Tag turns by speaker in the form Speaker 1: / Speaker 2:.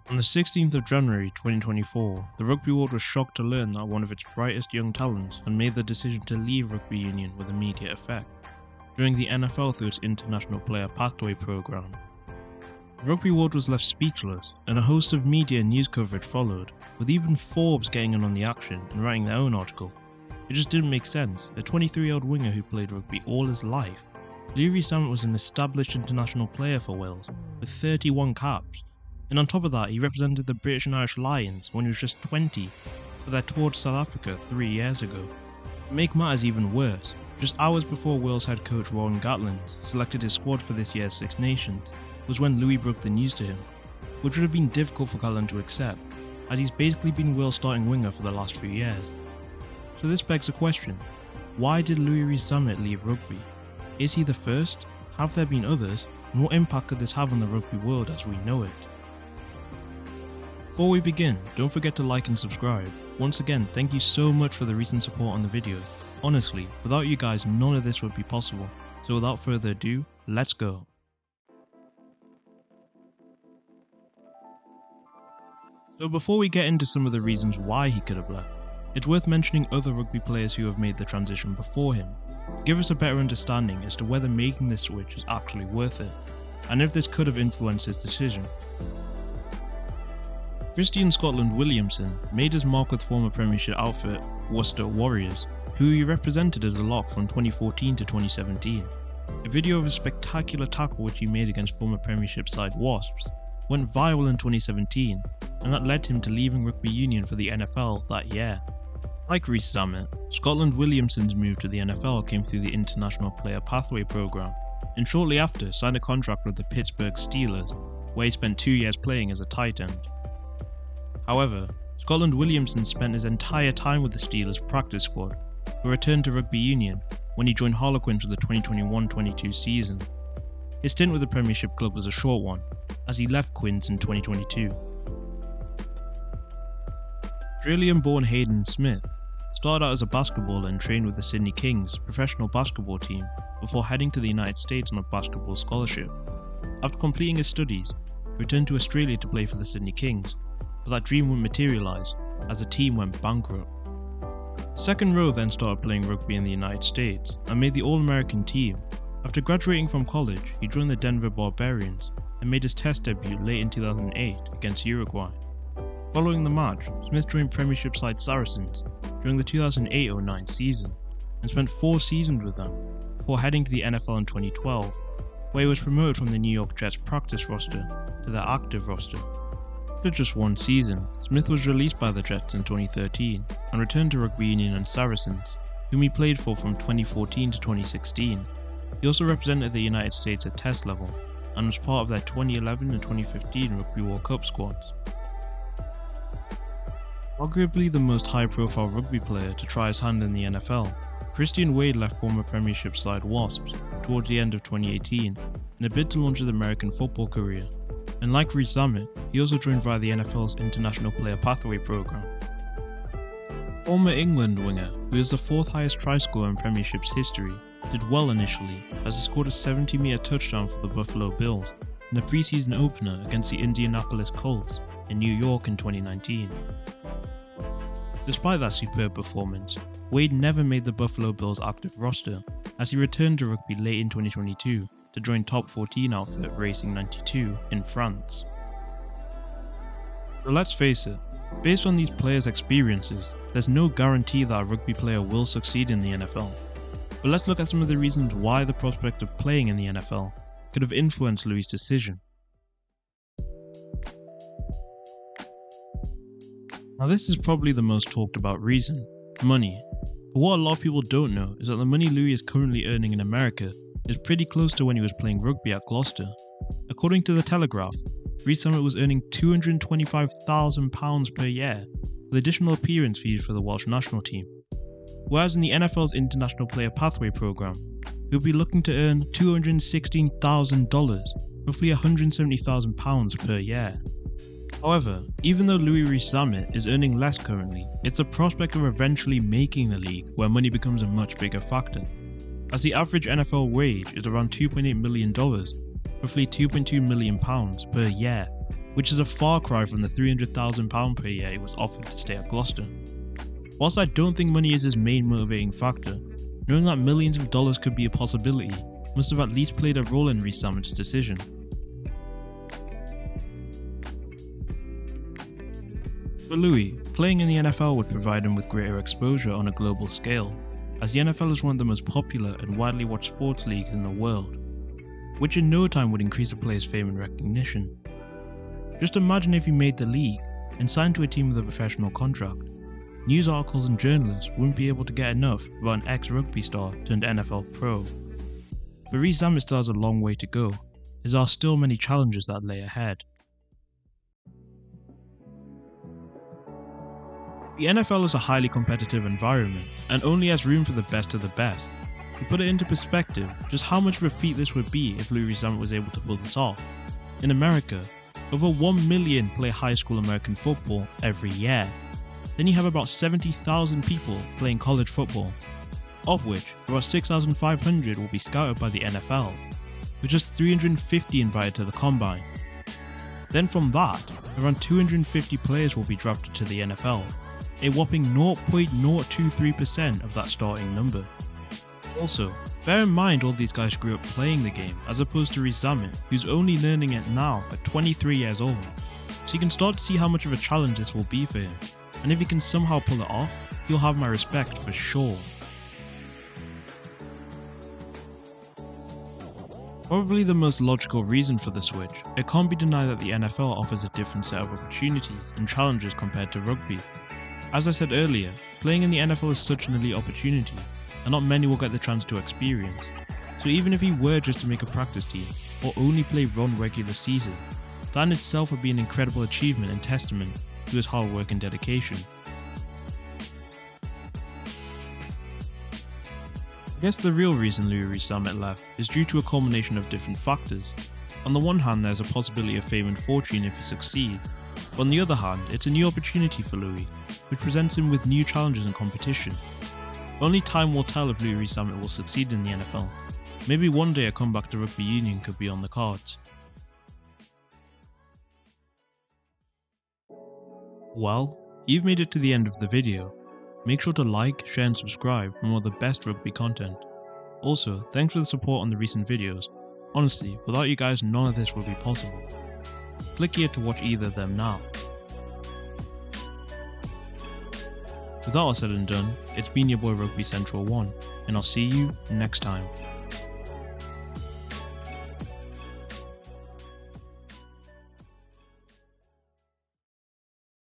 Speaker 1: On the 16th of January 2024, the rugby world was shocked to learn that one of its brightest young talents had made the decision to leave rugby union with immediate effect, joining the NFL through its International Player Pathway program. The rugby world was left speechless, and a host of media and news coverage followed, with even Forbes getting in on the action and writing their own article. It just didn't make sense. A 23-year-old winger who played rugby all his life, Louis Rees Zammit was an established international player for Wales, with 31 caps. And on top of that, he represented the British and Irish Lions when he was just 20 for their tour to South Africa 3 years ago. To make matters even worse, just hours before Wales head coach Warren Gatland selected his squad for this year's Six Nations was when Louis broke the news to him, which would have been difficult for Gatland to accept, as he's basically been Wales' starting winger for the last few years. So this begs a question: why did Louis Rees Zammit leave rugby? Is he the first? Have there been others? And what impact could this have on the rugby world as we know it? Before we begin, don't forget to like and subscribe. Once again, thank you so much for the recent support on the videos. Honestly, without you guys, none of this would be possible. So without further ado, let's go. So before we get into some of the reasons why he could have left, it's worth mentioning other rugby players who have made the transition before him, to give us a better understanding as to whether making this switch is actually worth it, and if this could have influenced his decision. Christian Scotland Williamson made his mark with former Premiership outfit Worcester Warriors, who he represented as a lock from 2014 to 2017. A video of his spectacular tackle which he made against former Premiership side Wasps went viral in 2017, and that led him to leaving rugby union for the NFL that year. Like Rees Zammit, Scotland Williamson's move to the NFL came through the International Player Pathway program, and shortly after signed a contract with the Pittsburgh Steelers, where he spent 2 years playing as a tight end. However, Scotland Williamson spent his entire time with the Steelers practice squad, but returned to rugby union when he joined Harlequins for the 2021-22 season. His stint with the Premiership club was a short one, as he left Quins in 2022. Australian-born Hayden Smith started out as a basketballer and trained with the Sydney Kings professional basketball team before heading to the United States on a basketball scholarship. After completing his studies, he returned to Australia to play for the Sydney Kings, but that dream wouldn't materialise as the team went bankrupt. Second row then started playing rugby in the United States and made the All-American team. After graduating from college, he joined the Denver Barbarians and made his test debut late in 2008 against Uruguay. Following the match, Smith joined Premiership side Saracens during the 2008-09 season and spent 4 seasons with them before heading to the NFL in 2012, where he was promoted from the New York Jets practice roster to their active roster. After just 1 season, Smith was released by the Jets in 2013 and returned to rugby union and Saracens, whom he played for from 2014 to 2016. He also represented the United States at test level and was part of their 2011 and 2015 Rugby World Cup squads. Arguably the most high-profile rugby player to try his hand in the NFL, Christian Wade left former Premiership side Wasps towards the end of 2018 in a bid to launch his American football career, and like Rees Zammit, he also joined via the NFL's International Player Pathway program. Former England winger, who is the 4th highest try scorer in Premiership's history, did well initially as he scored a 70-metre touchdown for the Buffalo Bills in a preseason opener against the Indianapolis Colts in New York in 2019. Despite that superb performance, Wade never made the Buffalo Bills' active roster, as he returned to rugby late in 2022 to join top 14 outfit Racing 92 in France. So let's face it, based on these players' experiences, there's no guarantee that a rugby player will succeed in the NFL. But let's look at some of the reasons why the prospect of playing in the NFL could have influenced Louis' decision. Now this is probably the most talked about reason: money. But what a lot of people don't know is that the money Louis is currently earning in America is pretty close to when he was playing rugby at Gloucester. According to The Telegraph, Rees Zammit was earning £225,000 per year, with additional appearance fees for the Welsh national team. Whereas in the NFL's International Player Pathway program, he would be looking to earn $216,000, roughly £170,000 per year. However, even though Louis Rees Zammit is earning less currently, it's the prospect of eventually making the league where money becomes a much bigger factor, as the average NFL wage is around $2.8 million, roughly £2.2 million per year. which is a far cry from the £300,000 per year it was offered to stay at Gloucester. Whilst I don't think money is his main motivating factor, knowing that millions of dollars could be a possibility must have at least played a role in Rees Zammit's decision. For Louis, playing in the NFL would provide him with greater exposure on a global scale, as the NFL is one of the most popular and widely watched sports leagues in the world, which in no time would increase a player's fame and recognition. Just imagine if he made the league and signed to a team with a professional contract. News articles and journalists wouldn't be able to get enough about an ex-rugby star turned NFL pro. But Rees Zammit still has a long way to go, as there are still many challenges that lay ahead. The NFL is a highly competitive environment and only has room for the best of the best. To put it into perspective, just how much of a feat this would be if Louis Rees Zammit was able to pull this off. In America, over 1 million play high school American football every year. Then you have about 70,000 people playing college football, of which about 6,500 will be scouted by the NFL, with just 350 invited to the combine. Then from that, around 250 players will be drafted to the NFL, a whopping 0.023% of that starting number. Also, bear in mind all these guys grew up playing the game as opposed to Rees Zammit, who's only learning it now at 23 years old. So you can start to see how much of a challenge this will be for him, and if he can somehow pull it off, he'll have my respect for sure. Probably the most logical reason for the switch, it can't be denied that the NFL offers a different set of opportunities and challenges compared to rugby. As I said earlier, playing in the NFL is such an elite opportunity, and not many will get the chance to experience. So even if he were just to make a practice team, or only play one regular season, that in itself would be an incredible achievement and testament to his hard work and dedication. I guess the real reason Louis Rees Zammit left is due to a culmination of different factors. On the one hand, there's a possibility of fame and fortune if he succeeds, but on the other hand, it's a new opportunity for Louis, which presents him with new challenges and competition. Only time will tell if Louis Rees Zammit will succeed in the NFL. Maybe one day a comeback to rugby union could be on the cards. Well, you've made it to the end of the video. Make sure to like, share and subscribe for more of the best rugby content. Also, thanks for the support on the recent videos. Honestly, without you guys none of this would be possible. Click here to watch either of them now. With that all said and done, it's been your boy Rugby Central 1, and I'll see you next time.